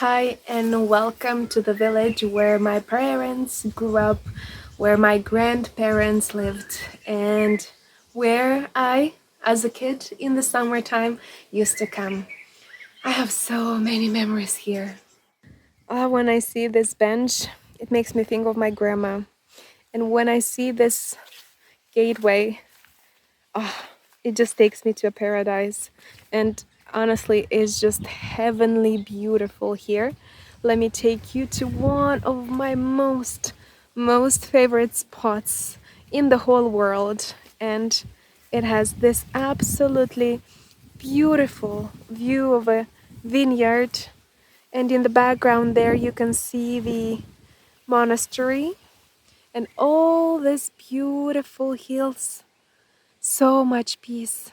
Hi, and welcome to the village where my parents grew up, where my grandparents lived, and where I, as a kid in the summertime, used to come. I have so many memories here. When I see this bench, it makes me think of my grandma. And when I see this gateway, oh, it just takes me to a paradise. And honestly, it's just heavenly beautiful here. Let me take you to one of my most favorite spots in the whole world. And it has this absolutely beautiful view of a vineyard. And in the background there, you can see the monastery and all these beautiful hills. So much peace.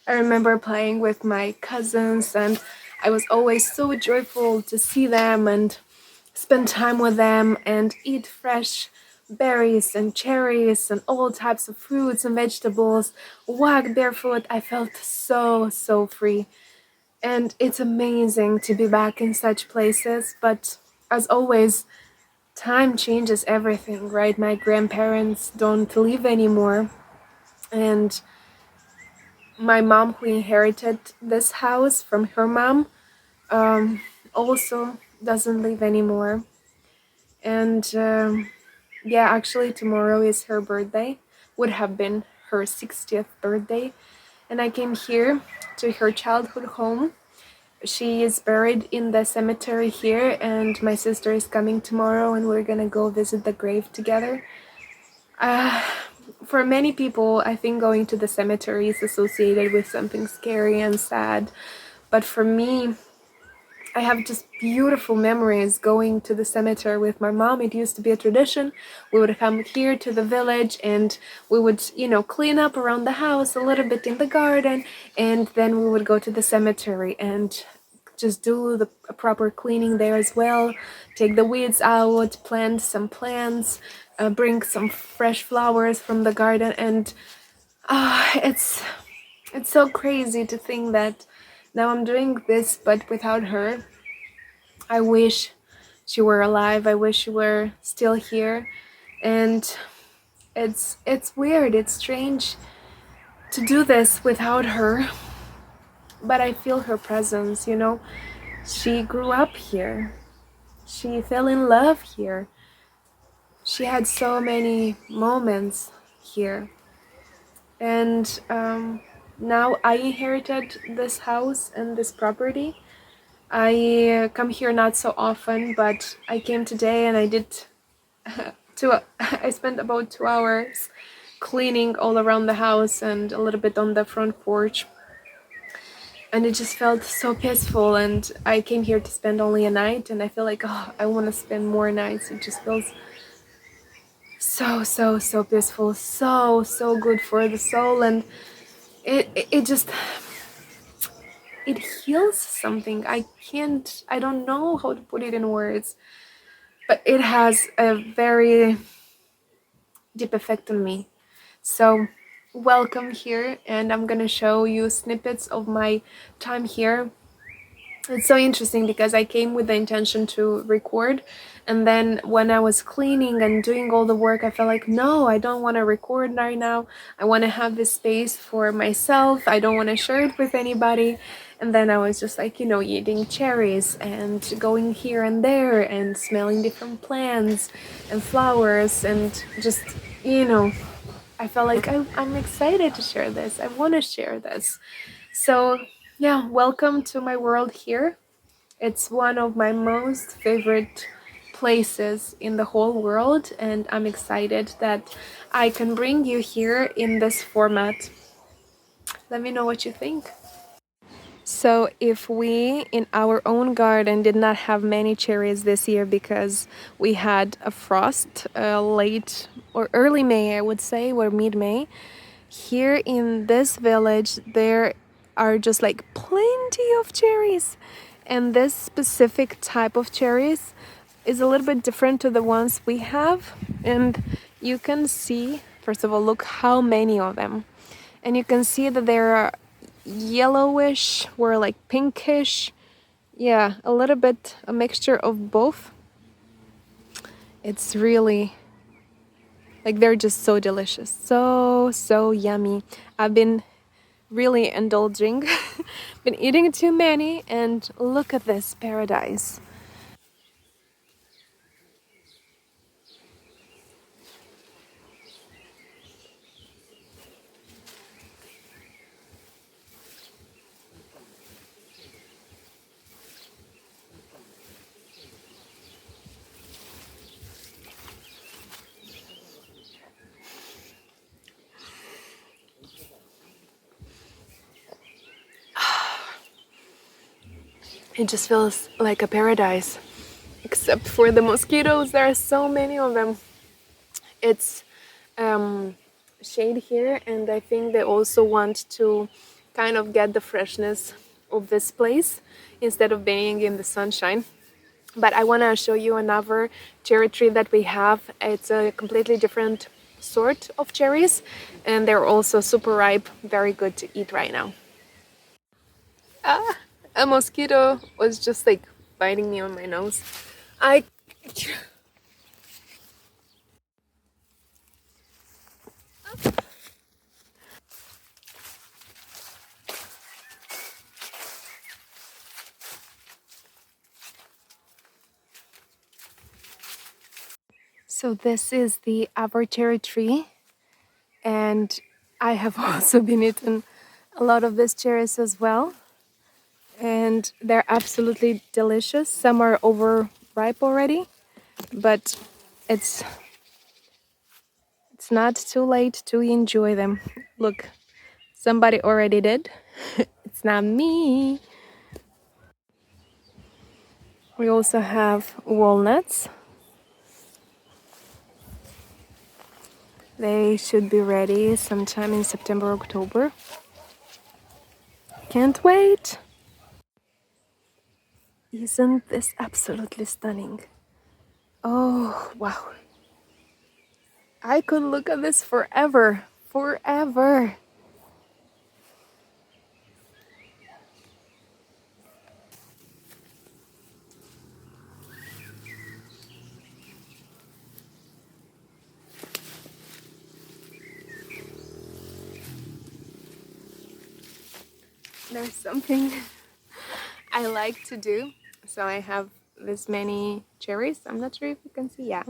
I remember playing with my cousins, and I was always so joyful to see them and spend time with them and eat fresh berries and cherries and all types of fruits and vegetables. Walk barefoot. I felt so free. And it's amazing to be back in such places, but as always, time changes everything, right? My grandparents don't live anymore, and my mom, who inherited this house from her mom, um, also doesn't live anymore. And yeah, actually, tomorrow is her birthday, would have been her 60th birthday. And I came here to her childhood home. She is buried in the cemetery here, and my sister is coming tomorrow, and we're gonna go visit the grave together. Uh, for many people, I think going to the cemetery is associated with something scary and sad. But for me, I have just beautiful memories going to the cemetery with my mom. It used to be a tradition. We would come here to the village and we would, clean up around the house, a little bit in the garden, and then we would go to the cemetery and just do the proper cleaning there as well. Take the weeds out, plant some plants, bring some fresh flowers from the garden, and it's so crazy to think that now I'm doing this, but without her. I wish she were alive. I wish she were still here, and it's weird. It's strange to do this without her, but I feel her presence. She grew up here. She fell in love here. She had so many moments here, and now I inherited this house and this property. I come here not so often, but I came today and I did I spent about 2 hours cleaning all around the house and a little bit on the front porch. And it just felt so peaceful, and I came here to spend only a night, and I feel like, I want to spend more nights. It just feels so peaceful, so good for the soul, and it just it heals something. I don't know how to put it in words, but it has a very deep effect on me. So welcome here, and I'm gonna show you snippets of my time here. It's so interesting because I came with the intention to record, and then when I was cleaning and doing all the work, I felt like, no, I don't want to record right now. I want to have this space for myself. I don't want to share it with anybody. And then I was just like, eating cherries and going here and there and smelling different plants and flowers, and just, I felt like I'm excited to share this. I want to share this. So, yeah, welcome to my world here. It's one of my most favorite places in the whole world, and I'm excited that I can bring you here in this format. Let me know what you think. So, if we in our own garden did not have many cherries this year because we had a frost late or early May, I would say, or mid May, here in this village there are just like plenty of cherries. And this specific type of cherries is a little bit different to the ones we have. And you can see, first of all, look how many of them. And you can see that there are yellowish or like pinkish Yeah, a little bit a mixture of both. It's really like they're just so delicious. So yummy. I've been really indulging. Been eating too many and look at this paradise. It just feels like a paradise. Except for the mosquitoes, there are so many of them. It's um, shade here, and I think they also want to kind of get the freshness of this place instead of being in the sunshine. But I want to show you another cherry tree that we have. It's a completely different sort of cherries, and they're also super ripe, very good to eat right now. Ah, a mosquito was just like biting me on my nose. I So this is the cherry tree, and I have also been eating a lot of these cherries as well, and they're absolutely delicious. Some are overripe already, but it's it's not too late to enjoy them. Look, somebody already did. It's not me. We also have walnuts. They should be ready sometime in September, October. Can't wait. Isn't this absolutely stunning? Oh, wow. I could look at this forever. Forever. There's something I like to do. So I have this many cherries. I'm not sure if you can see. Yeah.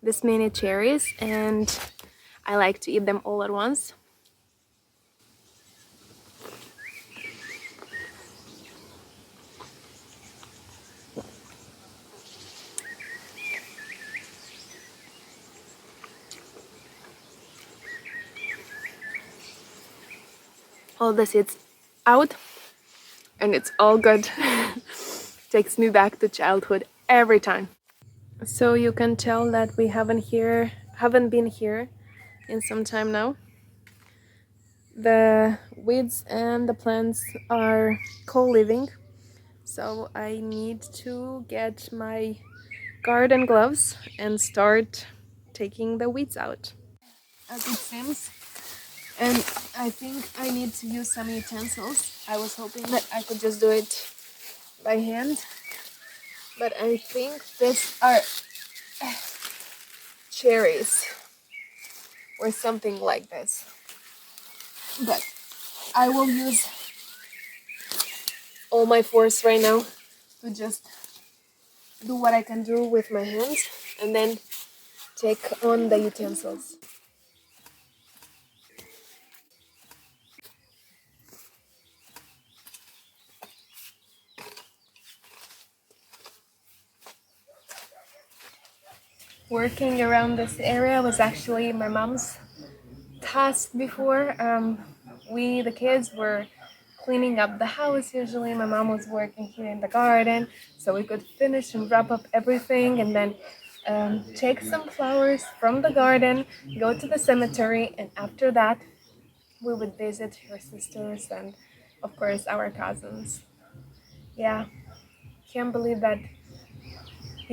This many cherries, and I like to eat them all at once. All the seeds out, and it's all good. Takes me back to childhood every time. So you can tell that we haven't been here in some time now. The weeds and the plants are co-living, so I need to get my garden gloves and start taking the weeds out, as it seems. And I think I need to use some utensils. I was hoping that I could just do it by hand, but I think these are cherries or something like this. But I will use all my force right now to just do what I can do with my hands and then take on the utensils. Working around this area was actually my mom's task before. We, the kids, were cleaning up the house usually. My mom was working here in the garden, so we could finish and wrap up everything and then take some flowers from the garden, go to the cemetery, and after that, we would visit her sisters and, of course, our cousins. Yeah, can't believe that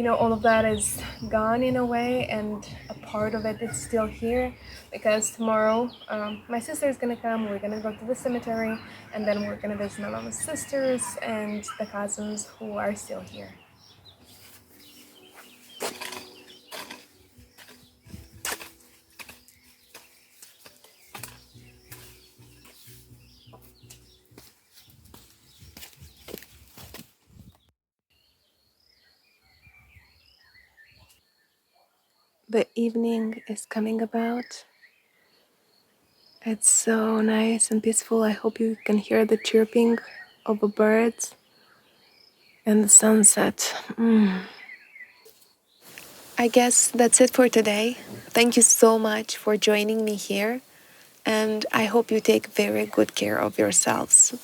all of that is gone in a way, and a part of it is still here because tomorrow my sister is gonna come. We're gonna go to the cemetery, and then we're gonna visit my mama's sisters and the cousins who are still here. The evening is coming about. It's so nice and peaceful. I hope you can hear the chirping of the birds and the sunset. I guess that's it for today. Thank you so much for joining me here, and I hope you take very good care of yourselves.